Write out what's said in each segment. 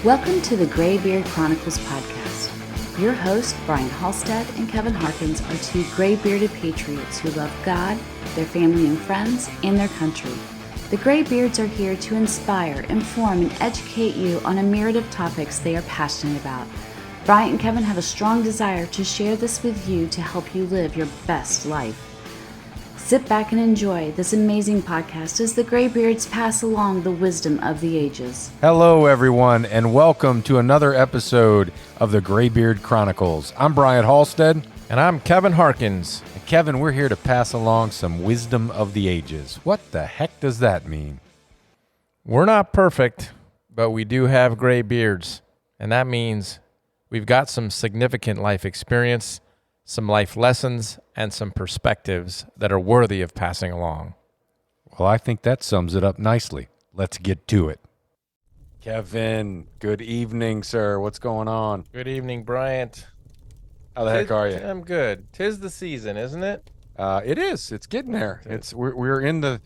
Welcome to the Graybeard Chronicles podcast. Your hosts, Brian Halstead and Kevin Harkins, are two gray-bearded patriots who love God, their family and friends, and their country. The Graybeards are here to inspire, inform, and educate you on a myriad of topics they are passionate about. Brian and Kevin have a strong desire to share this with you to help you live your best life. Sit back and enjoy this amazing podcast as the Graybeards pass along the wisdom of the ages. Hello, everyone, and welcome to another episode of the Graybeard Chronicles. I'm Brian Halstead. And I'm Kevin Harkins. And Kevin, we're here to pass along some wisdom of the ages. What the heck does that mean? We're not perfect, but we do have gray beards. And that means we've got some significant life experience, some life lessons, and some perspectives that are worthy of passing along. Well, I think that sums it up nicely. Let's get to it. Kevin, good evening, sir. What's going on? Good evening, Bryant. How the heck are you? I'm good. 'Tis the season, isn't it? It is. It's getting there. We're in the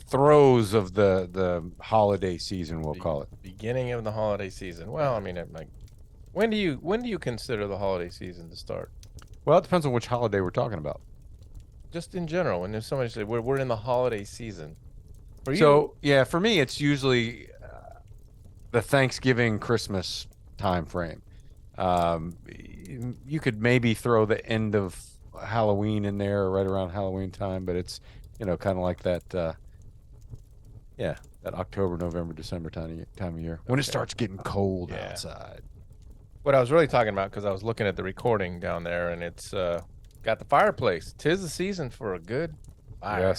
throes of the holiday season, we'll call it. Beginning of the holiday season. Well, I mean, when do you consider the holiday season to start? Well, it depends on which holiday we're talking about. Just in general, when there's so much, we're in the holiday season. For you, So, yeah, for me, it's usually the Thanksgiving, Christmas time frame. You could maybe throw the end of Halloween in there, right around Halloween time, but it's, kind of like that, that October, November, December time of year when it starts getting cold outside. what I was really talking about, because I was looking at the recording down there, and it's got the fireplace. 'Tis the season for a good fire.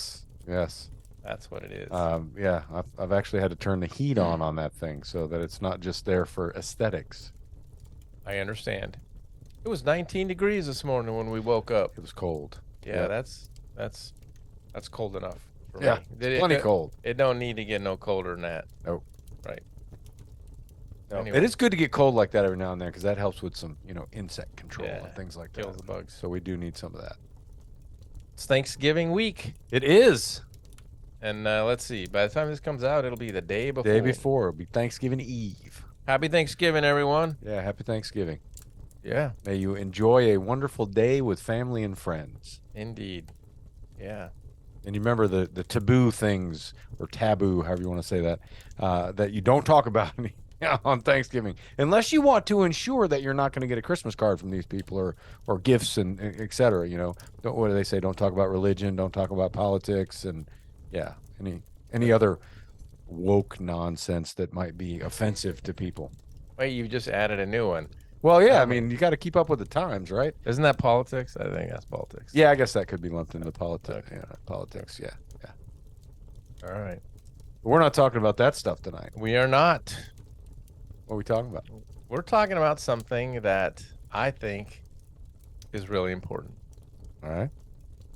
Yes. That's what it is. I've actually had to turn the heat on that thing so that it's not just there for aesthetics. I understand. It was 19 degrees this morning when we woke up. It was cold. Yeah, that's cold enough for Yeah, me. it's plenty cold. It don't need to get no colder than that. Nope. Right. No, Anyway. It is good to get cold like that every now and then because that helps with some, insect control Yeah, and things like kills that. the bugs. So we do need some of that. It's Thanksgiving week, It is. and let's see. By the time this comes out, it'll be the day before. Day before. It'll be Thanksgiving Eve. Happy Thanksgiving, everyone. Yeah, happy Thanksgiving. Yeah, May you enjoy a wonderful day with family and friends. indeed. Yeah. And you remember the taboo things, or taboo, however you want to say that, that you don't talk about on Thanksgiving, unless you want to ensure that you're not going to get a Christmas card from these people or gifts and et cetera. What do they say? Don't talk about religion. Don't talk about politics, and any other woke nonsense that might be offensive to people. Wait, you just added a new one. Well, yeah, I mean, you got to keep up with the times, right? Isn't that politics? I think that's politics. Yeah, I guess that could be lumped into politics. Okay. Yeah, politics. Yeah. All right. But we're not talking about that stuff tonight. We are not. What are we talking about? We're talking about something that I think is really important. All right.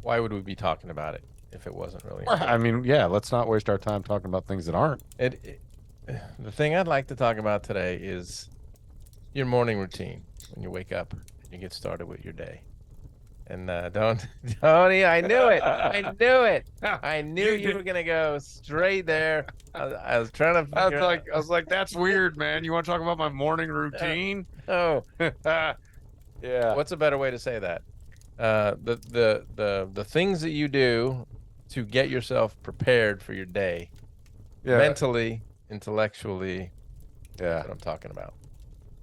Why would we be talking about it if it wasn't really Well, important? I mean, yeah, let's not waste our time talking about things that aren't. The thing I'd like to talk about today is your morning routine when you wake up and you get started with your day. And Tony, I knew it. I knew it. I knew you were gonna go straight there. I was trying to. I was like, that's weird, man. You want to talk about my morning routine? Oh, Yeah. what's a better way to say that? The things that you do to get yourself prepared for your day, mentally, intellectually. Yeah. That's what I'm talking about.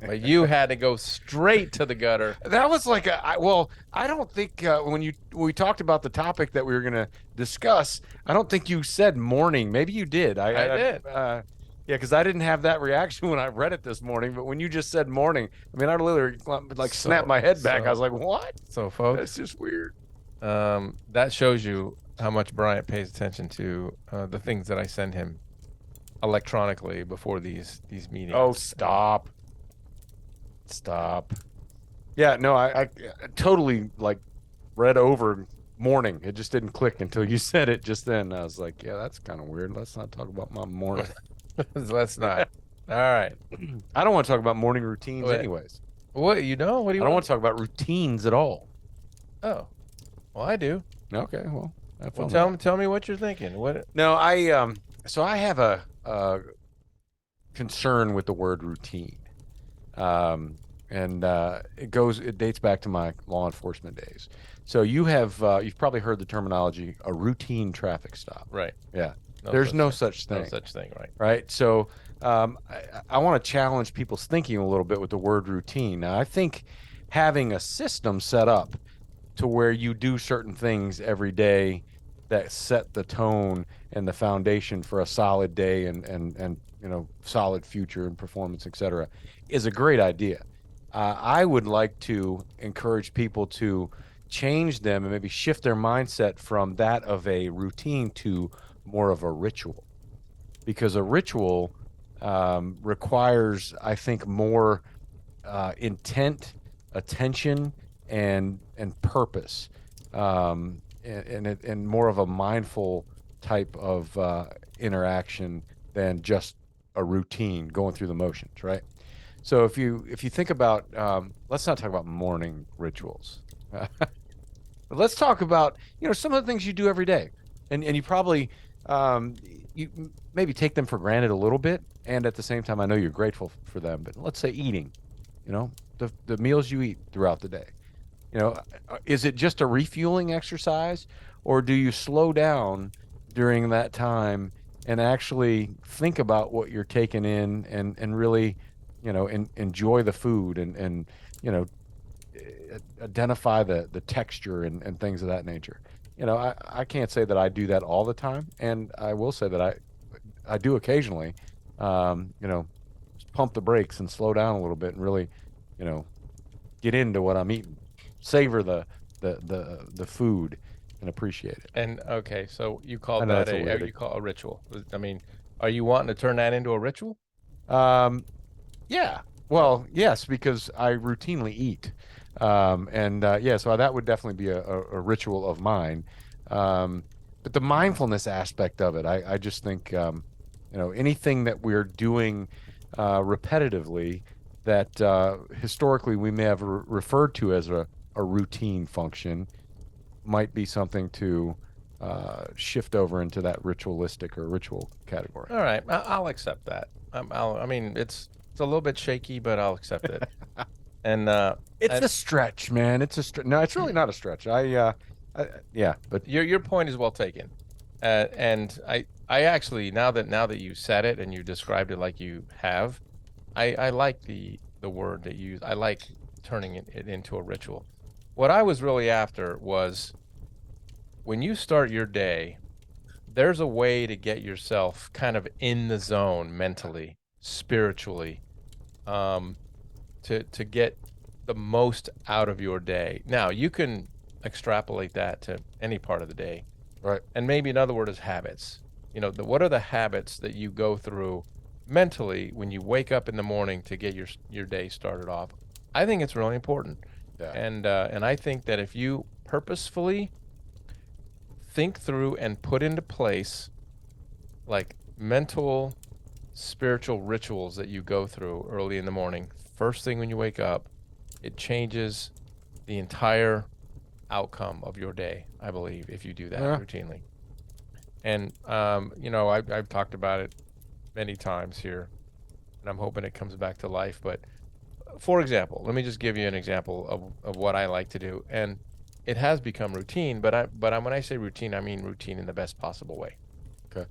But you had to go straight to the gutter. That was like I don't think when we talked about the topic that we were going to discuss, I don't think you said morning. Maybe you did. I did. Yeah, because I didn't have that reation when I read it this morning. But when you just said morning, I mean, I literally snapped my head back. I was like, what? So, folks, That's just weird. that shows you how much Bryant pays attention to the things that I send him electronically before these meetings. Oh, stop. Yeah, no, I totally read over morning. It just didn't click until you said it just then. I was like, yeah, that's kind of weird. Let's not talk about my morning. Let's not. All right. I don't want to talk about morning routines anyways. What do you I don't want to talk about routines at all. Oh, well, I do. Okay, well, have fun Well, with tell me what you're thinking. What? that. No, so I have a concern with the word routine. It dates back to my law enforcement days. So you've probably heard the terminology, a routine traffic stop. Right. Yeah. No There's such no thing. such No thing. such thing, right? Right. So I want to challenge people's thinking a little bit with the word routine. Now, I think having a system set up to where you do certain things every day that set the tone and the foundation for a solid day and solid future and performance, et cetera, is a great idea. I would like to encourage people to change them and maybe shift their mindset from that of a routine to more of a ritual, because a ritual requires, I think, more intent, attention, and purpose, and more of a mindful type of interaction than just a routine going through the motions, right? So if you think about, let's not talk about morning rituals. But let's talk about, some of the things you do every day, and you probably maybe take them for granted a little bit, and at the same time, I know you're grateful for them. But let's say eating, the meals you eat throughout the day. Is it just a refueling exercise, or do you slow down during that time and actually think about what you're taking in and really, enjoy the food and identify the texture and things of that nature. I can't say that I do that all the time, and I will say that I do occasionally, just pump the brakes and slow down a little bit and really, you know, get into what I'm eating, savor the food and appreciate it. And okay, so you I call know that that's a weird. you call a ritual. I mean, are you wanting to turn that into a ritual? Yeah. Well, yes, because I routinely eat. So that would definitely be a ritual of mine. Um, but the mindfulness aspect of it, I just think, anything that we're doing repetitively that historically we may have referred to as a routine function might be something to shift over into that ritualistic or ritual category. All right, I'll accept that. I mean, it's a little bit shaky, but I'll accept it. And It's and a stretch, man. It's a stretch. No, it's really not a stretch. Yeah, but your point is well taken. And I actually now that you said it and you described it like you have, I like the word that you use. I like turning it into a ritual. What I was really after was when you start your day, there's a way to get yourself kind of in the zone mentally, spiritually, um, to get the most out of your day. Now, you can extrapolate that to any part of the day. right. And maybe another word is habits. What are the habits that you go through mentally when you wake up in the morning to get your day started off? I think it's really important. Yeah. And I think that if you purposefully think through and put into place like mental, spiritual rituals that you go through early in the morning, first thing when you wake up, it changes the entire outcome of your day, I believe, if you do that Yeah. routinely. And, I've talked about it many times here, and I'm hoping it comes back to life. But for example, let me just give you an example of what I like to do. And it has become routine, but when I say routine, I mean routine in the best possible way. Okay.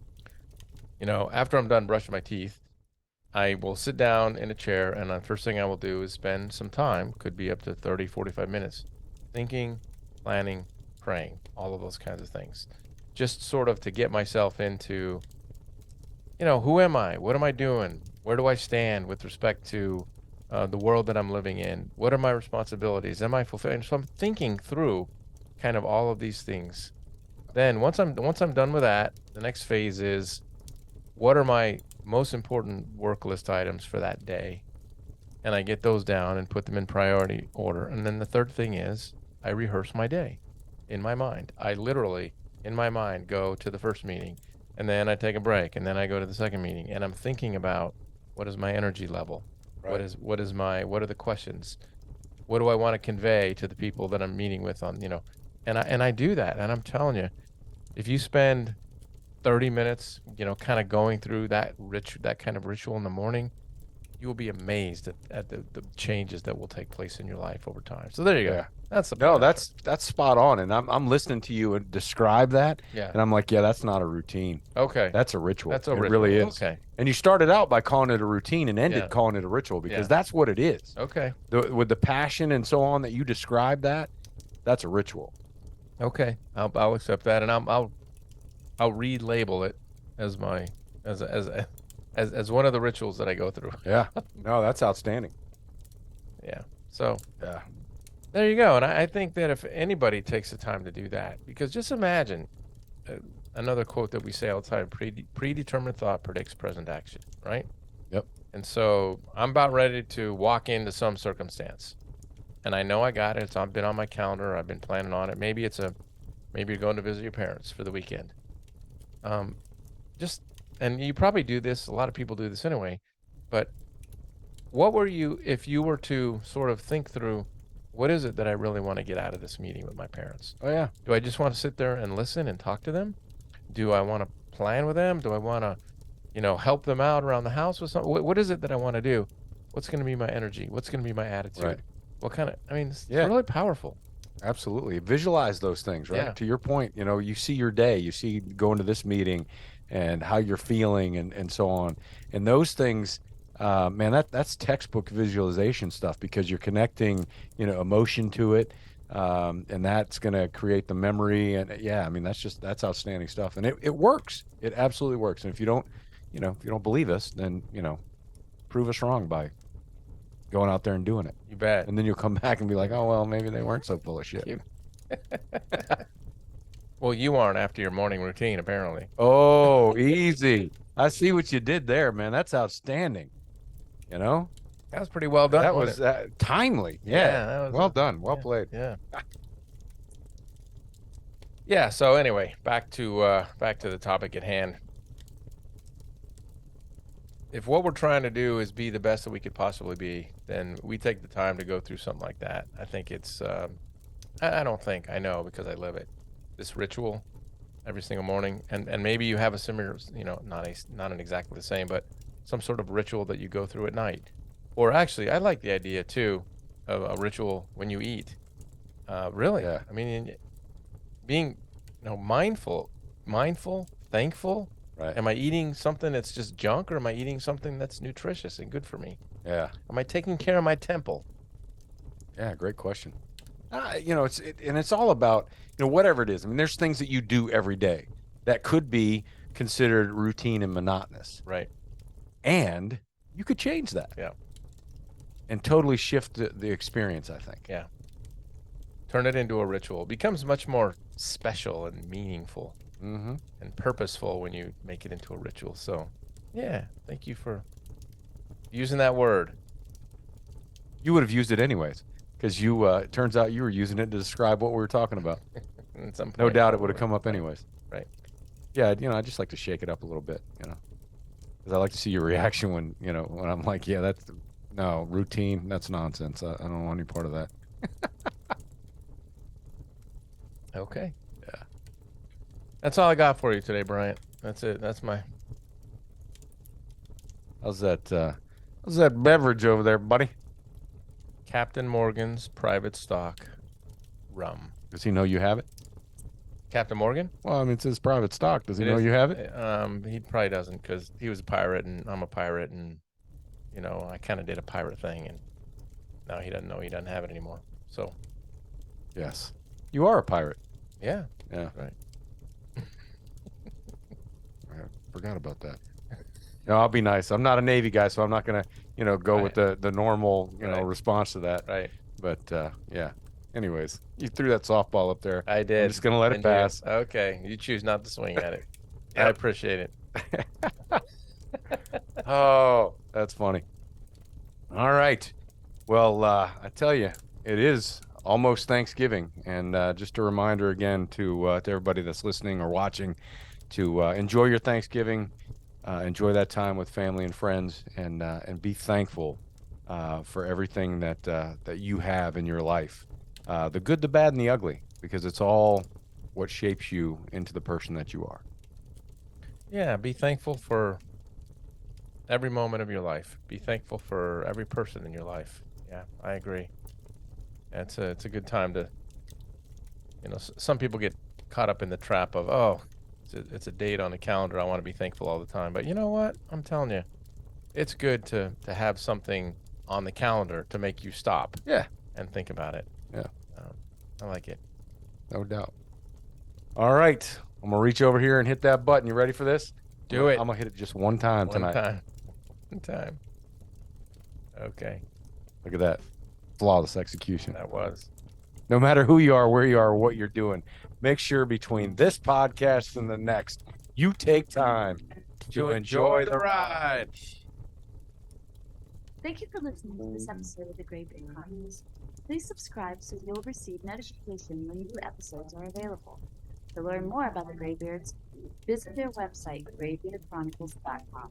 After I'm done brushing my teeth, I will sit down in a chair, and the first thing I will do is spend some time, could be up to 30, 45 minutes, thinking, planning, praying, all of those kinds of things. Just sort of to get myself into, who am I? What am I doing? Where do I stand with respect to the world that I'm living in? What are my responsibilities? Am I fulfilling? So I'm thinking through kind of all of these things. Then once I'm done with that, the next phase is what are my most important work list items for that day? And I get those down and put them in priority order. And then the third thing is I rehearse my day in my mind. I literally, in my mind, go to the first meeting, and then I take a break, and then I go to the second meeting, and I'm thinking about what is my energy level? Right. What are the questions? What do I want to convey to the people that I'm meeting with and I do that. And I'm telling you, if you spend 30 minutes, kind of going through that kind of ritual in the morning, you will be amazed at the changes that will take place in your life over time. So there you go. Yeah. That's the No, plan. that's spot on. And I'm listening to you and describe that. Yeah. And I'm like, yeah, that's not a routine. Okay. That's a ritual. That's a It ritual. really is. Okay. And you started out by calling it a routine and ended Yeah. calling it a ritual because Yeah. that's what it is. Okay. With the passion and so on that you describe that's a ritual. Okay. I'll accept that, and I'll relabel it as my as one of the rituals that I go through. Yeah. No, that's outstanding. Yeah. So Yeah. there you go. And I think that if anybody takes the time to do that, because just imagine another quote that we say all the time: predetermined thought predicts present action. Right. Yep. And so I'm about ready to walk into some circumstance, and I know I got it. It's been on my calendar. I've been planning on it. Maybe you're going to visit your parents for the weekend. And you probably do this. A lot of people do this anyway. But if you were to sort of think through, what is it that I really want to get out of this meeting with my parents? Oh yeah. Do I just want to sit there and listen and talk to them? Do I want to plan with them? Do I want to, help them out around the house with something? What is it that I want to do? What's going to be my energy? What's going to be my attitude? Right. It's really powerful. Absolutely. Visualize those things, right? Yeah. To your point, you see your day, you see going to this meeting and how you're feeling and so on. And those things, man, that's textbook visualization stuff because you're connecting, emotion to it. And that's going to create the memory. And yeah, I mean, that's outstanding stuff. And it works. It absolutely works. And if you don't believe us, then, prove us wrong by going out there and doing it. You bet. And then you'll come back and be like, oh, well, maybe they weren't so full of shit. Well, you aren't after your morning routine, apparently. Oh, easy. I see what you did there, man. That's outstanding. That was pretty well done. That was timely. Yeah. that was well done. Well played. Yeah. Yeah. So anyway, back to the topic at hand. If what we're trying to do is be the best that we could possibly be, then we take the time to go through something like that. I think it's, I don't think, I know because I live it, this ritual every single morning. And maybe you have a similar, not exactly the same, but some sort of ritual that you go through at night. Or actually, I like the idea too of a ritual when you eat. Really. Yeah. I mean, being, mindful, thankful. Right. Am I eating something that's just junk, or am I eating something that's nutritious and good for me? Yeah. Am I taking care of my temple? Yeah. Great question. It's all about, whatever it is. I mean, there's things that you do every day that could be considered routine and monotonous. Right. And you could change that. Yeah. And totally shift the experience, I think. Yeah. Turn it into a ritual. It becomes much more special and meaningful. Mm-hmm. And purposeful when you make it into a ritual. So, yeah, thank you for using that word. You would have used it anyways, because it turns out you were using it to describe what we were talking about. At some point, No doubt it would have come up anyways. Right. Yeah, I just like to shake it up a little bit, because I like to see your reaction when I'm like, yeah, that's no routine. That's nonsense. I don't want any part of that. Okay. Yeah. That's all I got for you today, Bryant. That's it. That's my. How's that beverage over there, buddy? Captain Morgan's private stock rum. Does he know you have it? Captain Morgan? Well, I mean, it's his private stock. Does he know is. you have it? He probably doesn't, because he was a pirate and I'm a pirate, and I kind of did a pirate thing, and now he doesn't know he doesn't have it anymore. So. Yes. You are a pirate. Yeah. Yeah. Right. I forgot about that. I'll be nice. I'm not a Navy guy, so I'm not gonna, go Right. with the normal, Right. response to that. Right. But yeah. Anyways, you threw that softball up there. I did. I'm just gonna let it And pass. Okay. You choose not to swing at it. I Yep. appreciate it. Oh, that's funny. All right. Well, I tell you, it is almost Thanksgiving, and just a reminder again to everybody that's listening or watching to enjoy your Thanksgiving, enjoy that time with family and friends, and be thankful for everything that you have in your life, the good, the bad, and the ugly, because it's all what shapes you into the person that you are. Yeah, be thankful for every moment of your life. Be thankful for every person in your life. Yeah, I agree. It's a good time to, some people get caught up in the trap of, oh, it's a date on the calendar. I want to be thankful all the time. But you know what? I'm telling you, it's good to have something on the calendar to make you stop Yeah. and think about it. Yeah. I like it. No doubt. All right. I'm going to reach over here and hit that button. You ready for this? Do it. I'm going to hit it just one time tonight. One time. Okay. Look at that. Flawless execution. That was. No matter who you are, where you are, what you're doing, make sure between this podcast and the next, you take time to enjoy the ride. Thank you for listening to this episode of the Graybeard Chronicles. Please subscribe so you'll receive notification when new episodes are available. To learn more about the Graybeards, visit their website, graybeardchronicles.com.